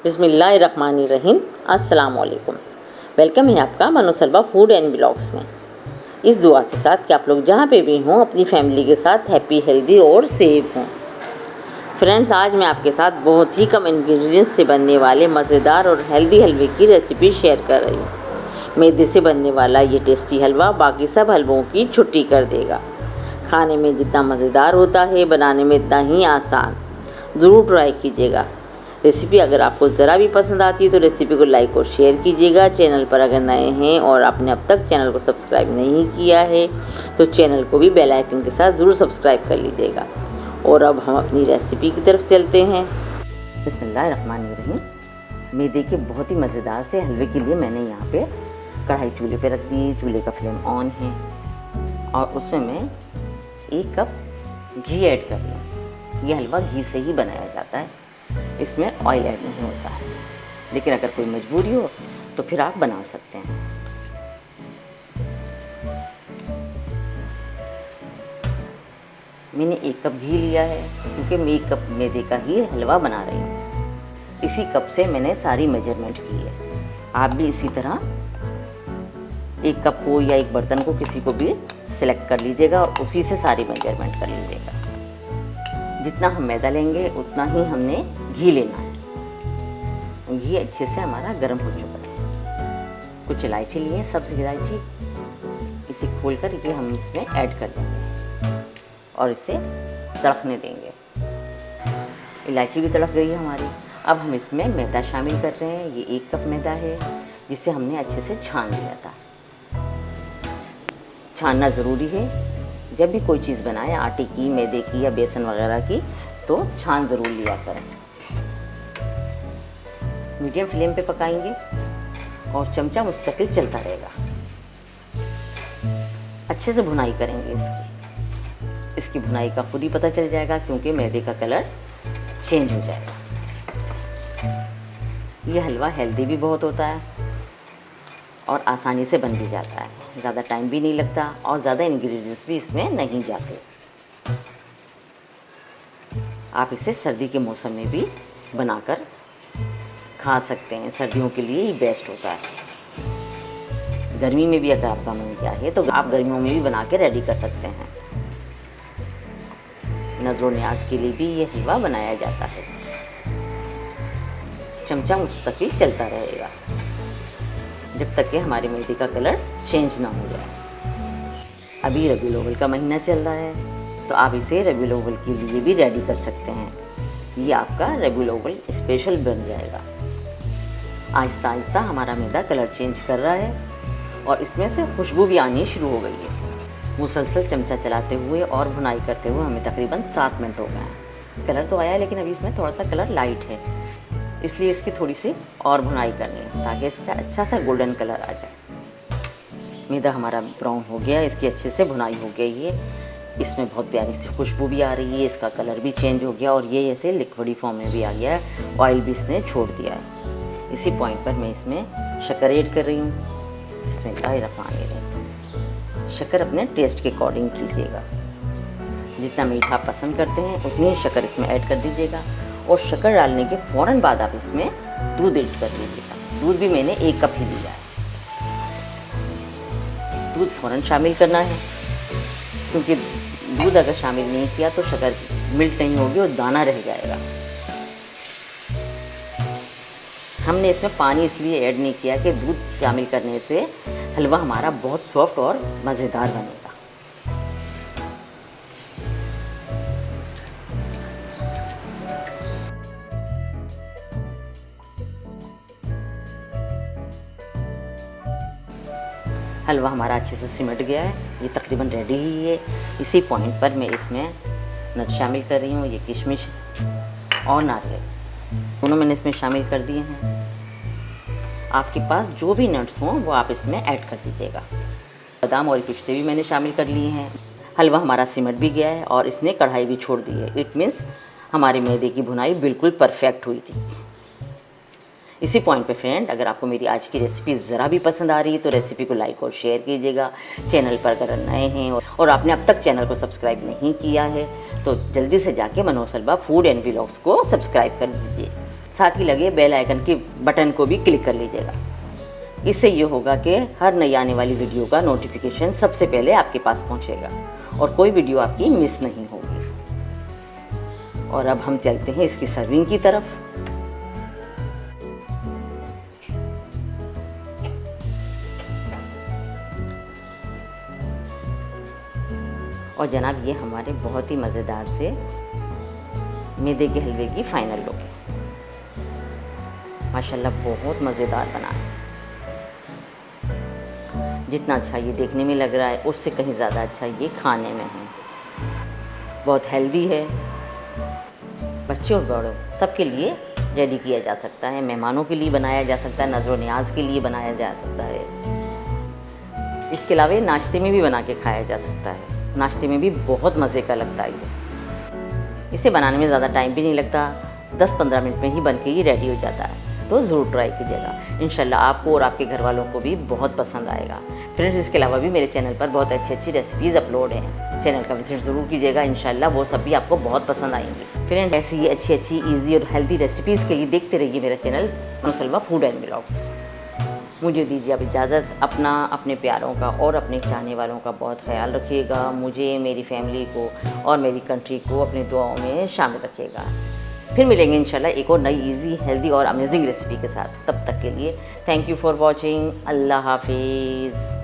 बिस्मिल्लाहिर्रहमानिर्रहीम। अस्सलाम वालेकुम। वेलकम है आपका मनोसलवा फूड एंड ब्लॉग्स में। इस दुआ के साथ कि आप लोग जहाँ पे भी हों अपनी फैमिली के साथ हैप्पी, हेल्दी और सेफ हों। फ्रेंड्स, आज मैं आपके साथ बहुत ही कम इंग्रेडिएंट्स से बनने वाले मज़ेदार और हेल्दी हलवे की रेसिपी शेयर कर रही हूँ। मैदे से बनने वाला ये टेस्टी हलवा बाकी सब हलवों की छुट्टी कर देगा। खाने में जितना मज़ेदार होता है, बनाने में इतना ही आसान। ज़रूर ट्राई कीजिएगा। रेसिपी अगर आपको ज़रा भी पसंद आती है तो रेसिपी को लाइक और शेयर कीजिएगा। चैनल पर अगर नए हैं और आपने अब तक चैनल को सब्सक्राइब नहीं किया है तो चैनल को भी बेल आइकन के साथ ज़रूर सब्सक्राइब कर लीजिएगा। और अब हम अपनी रेसिपी की तरफ चलते हैं। बिस्मिल्लाहिर्रहमानिर्रहीम। मैदे के बहुत ही मज़ेदार से हलवे के लिए मैंने यहाँ पे कढ़ाई चूल्हे पे रख दी। चूल्हे का फ्लेम ऑन है और उसमें मैं 1 कप घी ऐड कर लूँ। ये हलवा घी से ही बनाया जाता है, इसमें ऑयल ऐड नहीं होता है, लेकिन अगर कोई मजबूरी हो तो फिर आप बना सकते हैं। मैंने 1 कप घी लिया है क्योंकि मैं 1 कप मैदे का ही हलवा बना रही हूँ। इसी कप से मैंने सारी मेजरमेंट की है। आप भी इसी तरह 1 कप को या एक बर्तन को किसी को भी सिलेक्ट कर लीजिएगा और उसी से सारी मेजरमेंट कर लीजिएगा। जितना हम मैदा लेंगे उतना ही हमने घी लेना है। घी अच्छे से हमारा गर्म हो चुका है। कुछ इलायची लिए, सब्ज़ इलायची, इसे खोलकर ये हम इसमें ऐड कर देंगे और इसे तड़कने देंगे। इलायची भी तड़क गई है हमारी। अब हम इसमें मैदा शामिल कर रहे हैं। ये 1 कप मैदा है जिसे हमने अच्छे से छान लिया था। छानना ज़रूरी है। जब भी कोई चीज़ बनाए, आटे की, मैदे की या बेसन वगैरह की, तो छान ज़रूर लिया करें। मीडियम फ्लेम पे पकाएंगे और चमचा मुस्तकिल चलता रहेगा। अच्छे से भुनाई करेंगे इसकी भुनाई का खुद ही पता चल जाएगा क्योंकि मैदे का कलर चेंज हो जाएगा। ये हलवा हेल्दी भी बहुत होता है और आसानी से बन भी जाता है। ज़्यादा टाइम भी नहीं लगता और ज़्यादा इंग्रेडिएंट्स भी इसमें नहीं जाते। आप इसे सर्दी के मौसम में भी बनाकर खा सकते हैं। सर्दियों के लिए ही बेस्ट होता है। गर्मी में भी अगर आपका मन किया है तो आप गर्मियों में भी बना के रेडी कर सकते हैं। नज़र न्याज के लिए भी ये हलवा बनाया जाता है। चमचा मुस्तकिल चलता रहेगा जब तक कि हमारे मैदे का कलर चेंज ना हो जाए। अभी रबीउल अव्वल का महीना चल रहा है तो आप इसे रबीउल अव्वल के लिए भी रेडी कर सकते हैं। ये आपका रबीउल अव्वल स्पेशल बन जाएगा। आहिस्ता आहिस्ता हमारा मैदा कलर चेंज कर रहा है और इसमें से खुशबू भी आनी शुरू हो गई है। मुसलसल चमचा चलाते हुए और भुनाई करते हुए हमें तकरीबन 7 मिनट हो गए हैं। कलर तो आया है लेकिन अभी इसमें थोड़ा सा कलर लाइट है, इसलिए इसकी थोड़ी सी और भुनाई करनी है ताकि इसका अच्छा सा गोल्डन कलर आ जाए। मैदा हमारा ब्राउन हो गया, इसकी अच्छे से भुनाई हो गई है। इसमें बहुत प्यारी सी खुशबू भी आ रही है, इसका कलर भी चेंज हो गया और ये ऐसे लिक्विडी फॉर्म में भी आ गया है। ऑयल भी इसने छोड़ दिया है। इसी पॉइंट पर मैं इसमें शक्कर ऐड कर रही हूँ। बिस्मिल्लाहिर्रहमानिर्रहीम। शक्कर अपने टेस्ट के अकॉर्डिंग कीजिएगा। जितना मीठा पसंद करते हैं उतनी ही शक्कर इसमें ऐड कर दीजिएगा और शक्कर डालने के फ़ौरन बाद आप इसमें दूध ऐड कर दीजिएगा। दूध भी मैंने 1 कप ही लिया है। दूध फ़ौरन शामिल करना है क्योंकि दूध अगर शामिल नहीं किया तो शक्कर मिल्ट नहीं होगी और दाना रह जाएगा। हमने इसमें पानी इसलिए ऐड नहीं किया कि दूध शामिल करने से हलवा हमारा बहुत सॉफ्ट और मज़ेदार बनेगा। हलवा हमारा अच्छे से सिमट गया है। ये तकरीबन रेडी ही है। इसी पॉइंट पर मैं इसमें नट शामिल कर रही हूँ। ये किशमिश और नारियल दोनों मैंने इसमें शामिल कर दिए हैं। आपके पास जो भी नट्स हों वो आप इसमें ऐड कर दीजिएगा। बादाम और पिस्ते भी मैंने शामिल कर लिए हैं। हलवा हमारा सिमट भी गया है और इसने कढ़ाई भी छोड़ दी है। इट मीन्स हमारे मैदे की भुनाई बिल्कुल परफेक्ट हुई थी। इसी पॉइंट पे फ्रेंड, अगर आपको मेरी आज की रेसिपी ज़रा भी पसंद आ रही है तो रेसिपी को लाइक और शेयर कीजिएगा। चैनल पर अगर नए हैं और आपने अब तक चैनल को सब्सक्राइब नहीं किया है तो जल्दी से जाके मनोसलवा फूड एंड व्लॉग्स को सब्सक्राइब कर दीजिए। साथ ही लगे बेल आइकन के बटन को भी क्लिक कर लीजिएगा। इससे ये होगा कि हर नई आने वाली वीडियो का नोटिफिकेशन सबसे पहले आपके पास पहुंचेगा और कोई वीडियो आपकी मिस नहीं होगी। और अब हम चलते हैं इसकी सर्विंग की तरफ। और जनाब ये हमारे बहुत ही मज़ेदार से मैदे के हलवे की फाइनल लुक है। माशाल्लाह बहुत मज़ेदार बना है। जितना अच्छा ये देखने में लग रहा है उससे कहीं ज़्यादा अच्छा ये खाने में है। बहुत हेल्दी है, बच्चे और बड़ों सबके लिए रेडी किया जा सकता है। मेहमानों के लिए बनाया जा सकता है, नज़र न्याज के लिए बनाया जा सकता है। इसके अलावा नाश्ते में भी बना के खाया जा सकता है। नाश्ते में भी बहुत मज़े का लगता है ये। इसे बनाने में ज़्यादा टाइम भी नहीं लगता, 10-15 मिनट में ही बन के ही रेडी हो जाता है। तो ज़रूर ट्राई कीजिएगा, इंशाल्लाह आपको और आपके घर वालों को भी बहुत पसंद आएगा। फ्रेंड्स, इसके अलावा भी मेरे चैनल पर बहुत अच्छी रेसिपीज़ अपलोड हैं, चैनल का विजिट ज़रूर कीजिएगा, इंशाल्लाह वो सब भी आपको बहुत पसंद आएंगी। फ्रेंड्स, ऐसी ही अच्छी ईजी और हेल्दी रेसिपीज़ के लिए देखते रहिए मेरा चैनल मनोसलमा फूड एंड व्लॉग्स। मुझे दीजिए अब इजाज़त। अपना, अपने प्यारों का और अपने चाहने वालों का बहुत ख्याल रखिएगा। मुझे, मेरी फैमिली को और मेरी कंट्री को अपनी दुआओं में शामिल रखिएगा। फिर मिलेंगे इंशाल्लाह एक और नई इजी, हेल्दी और अमेजिंग रेसिपी के साथ। तब तक के लिए थैंक यू फॉर वॉचिंग। अल्लाह हाफिज़।